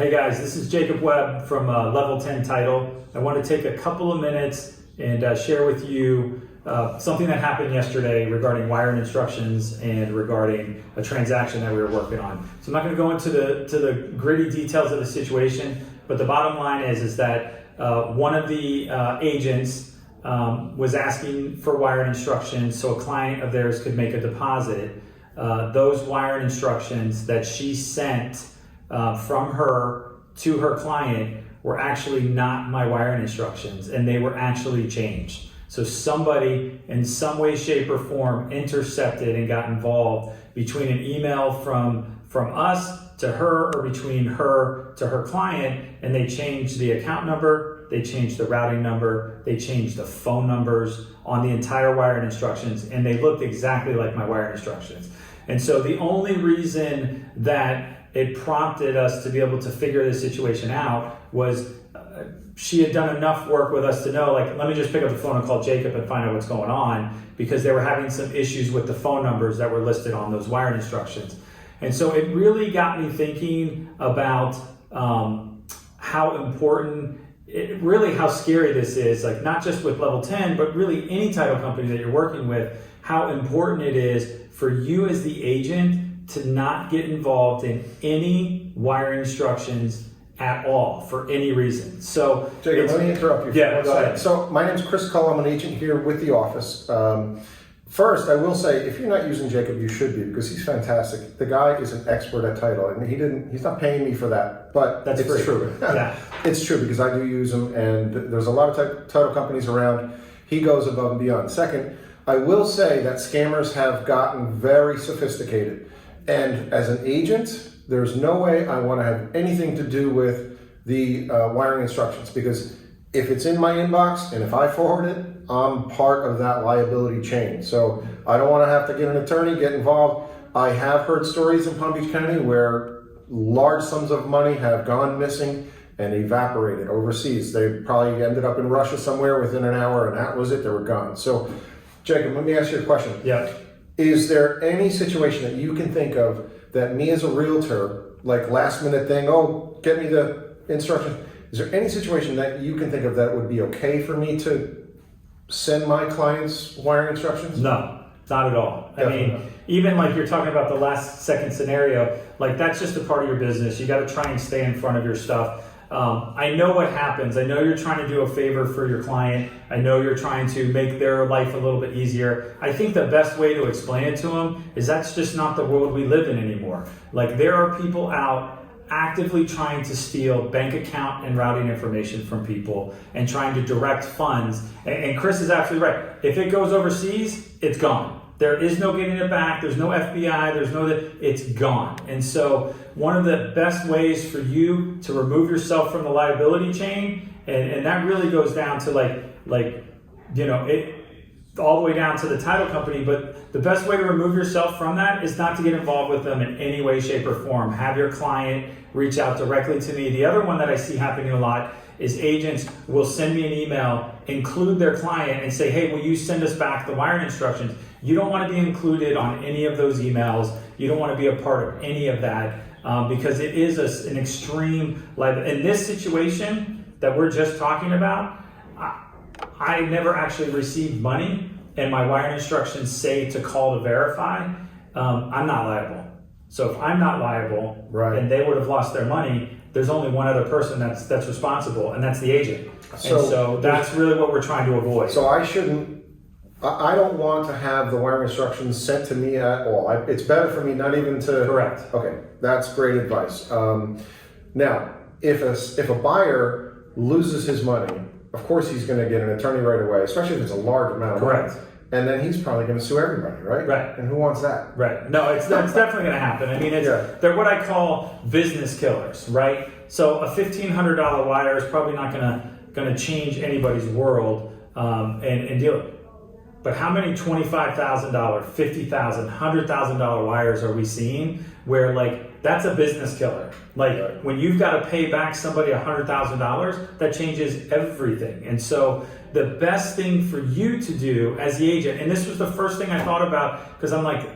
Hey guys, this is Jacob Webb from Level 10 Title. I want to take a couple of minutes and share with you something that happened yesterday regarding wiring instructions and regarding a transaction that we were working on. So I'm not going to go into the gritty details of the situation, but the bottom line is that one of the agents was asking for wiring instructions so a client of theirs could make a deposit. Those wiring instructions that she sent from her to her client were actually not my wiring instructions, and they were actually changed. So somebody in some way, shape, or form intercepted and got involved between an email from us to her or between her to her client, and they changed the account number, they changed the routing number, they changed the phone numbers on the entire wiring instructions, and they looked exactly like my wiring instructions. And so the only reason that it prompted us to be able to figure this situation out was she had done enough work with us to know, like, let me just pick up the phone and call Jacob and find out what's going on, because they were having some issues with the phone numbers that were listed on those wiring instructions. And so it really got me thinking about how important, how scary this is, like not just with Level 10, but really any title company that you're working with, how important it is for you as the agent to not get involved in any wiring instructions at all for any reason. So, Jacob, let me interrupt you. Yeah, go ahead. So my name is Chris Cull. I'm an agent here with the office. First, I will say, if you're not using Jacob, you should be, because he's fantastic. The guy is an expert at title, and he's not paying me for that, but that's it's true. Yeah. It's true, because I do use him, and there's a lot of title companies around. He goes above and beyond. Second, I will say that scammers have gotten very sophisticated. And as an agent, there's no way I want to have anything to do with the wiring instructions, because if it's in my inbox and if I forward it, I'm part of that liability chain. So I don't want to have to get an attorney, get involved. I have heard stories in Palm Beach County where large sums of money have gone missing and evaporated overseas. They probably ended up in Russia somewhere within an hour, and that was it, they were gone. So Jacob, let me ask you a question. Yeah. Is there any situation that you can think of that me as a realtor, like last minute thing, oh, get me the instructions. Is there any situation that you can think of that would be okay for me to send my clients wiring instructions? No, not at all. Definitely I mean, not. even like you're talking about the last second scenario, like that's just a part of your business. You got to try and stay in front of your stuff. I know what happens. I know you're trying to do a favor for your client. I know you're trying to make their life a little bit easier. I think the best way to explain it to them is that's just not the world we live in anymore. Like, there are people out actively trying to steal bank account and routing information from people and trying to direct funds. And Chris is absolutely right. If it goes overseas, it's gone. There is no getting it back. There's no FBI. There's no that. It's gone. And so one of the best ways for you to remove yourself from the liability chain, and that really goes down to it all the way down to the title company. But the best way to remove yourself from that is not to get involved with them in any way, shape, or form. Have your client reach out directly to me. The other one that I see happening a lot is agents will send me an email, include their client, and say, hey, will you send us back the wiring instructions? You don't want to be included on any of those emails. You don't want to be a part of any of that, because it is an extreme, like in this situation that we're just talking about, I never actually received money, and my wiring instructions say to call to verify. I'm not liable. So if I'm not liable, right, and they would have lost their money, there's only one other person that's responsible, and that's the agent. So that's really what we're trying to avoid. So I don't want to have the wiring instructions sent to me at all. It's better for me not even to... Correct. Okay, that's great advice. Now, if a buyer loses his money, of course he's going to get an attorney right away, especially if it's a large amount of money. Correct. And then he's probably going to sue everybody, right? Right. And who wants that? Right. No, it's definitely going to happen. I mean, they're what I call business killers, right? So a $1,500 wire is probably not going to change anybody's world and deal with it. But how many $25,000, $50,000, $100,000 wires are we seeing where, like, that's a business killer? Like, right, when you've got to pay back somebody $100,000, that changes everything. And so the best thing for you to do as the agent, and this was the first thing I thought about, because I'm like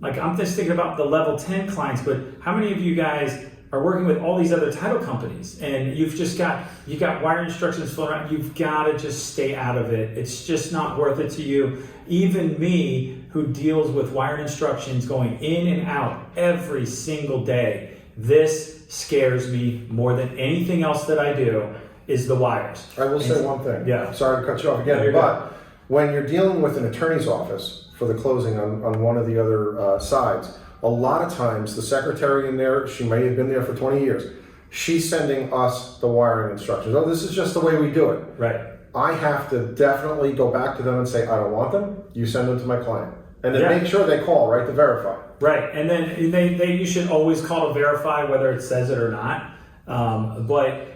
I'm just thinking about the level 10 clients, but how many of you guys are working with all these other title companies, and you got wire instructions floating around. You've got to just stay out of it. It's just not worth it to you. Even me, who deals with wire instructions going in and out every single day, this scares me more than anything else that I do is the wires. I will say one thing. Yeah. Sorry to cut you off again, but when you're dealing with an attorney's office for the closing on one of the other sides, a lot of times the secretary in there, she may have been there for 20 years, she's sending us the wiring instructions. Oh, this is just the way we do it. Right. I have to definitely go back to them and say, I don't want them. You send them to my client. And then make sure they call, right, to verify. Right, and then you should always call to verify whether it says it or not. But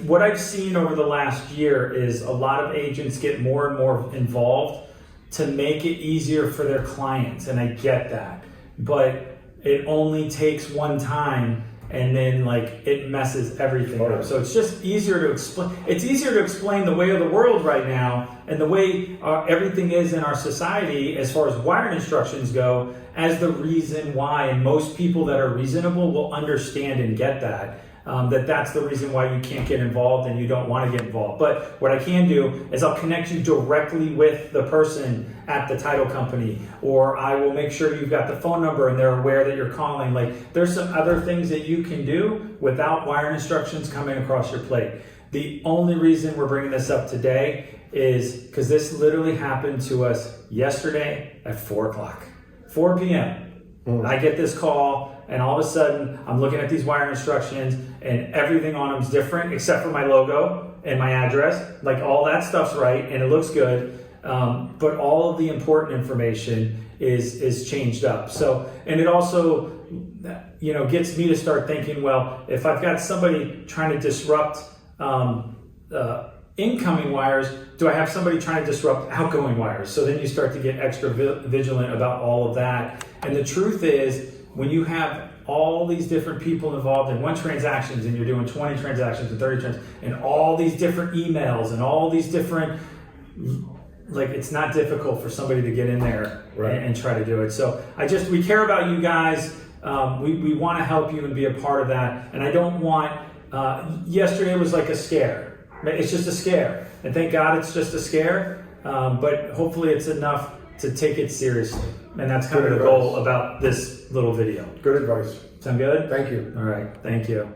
what I've seen over the last year is a lot of agents get more and more involved to make it easier for their clients, and I get that. But it only takes one time, and then it messes everything up. So it's just easier to explain. It's easier to explain the way of the world right now and the way everything is in our society as far as wiring instructions go as the reason why. And most people that are reasonable will understand and get that. That's the reason why you can't get involved and you don't want to get involved. But what I can do is I'll connect you directly with the person at the title company, or I will make sure you've got the phone number and they're aware that you're calling. There's some other things that you can do without wiring instructions coming across your plate. The only reason we're bringing this up today is because this literally happened to us yesterday at 4 o'clock, 4 p.m. I get this call, and all of a sudden I'm looking at these wiring instructions and everything on them is different except for my logo and my address. All that stuff's right and it looks good, but all of the important information is changed up. So, and it also gets me to start thinking, well, if I've got somebody trying to disrupt incoming wires, do I have somebody trying to disrupt outgoing wires? So then you start to get extra vigilant about all of that. And the truth is, when you have all these different people involved in one transactions, and you're doing 20 transactions and 30 transactions, and all these different emails and all these different, it's not difficult for somebody to get in there and try to do it. So we care about you guys. We want to help you and be a part of that. And I don't want, yesterday was like a scare. It's just a scare. And thank God it's just a scare. But hopefully it's enough to take it seriously. And that's kind of the goal about this little video. Good advice. Sound good? Thank you. All right. Thank you.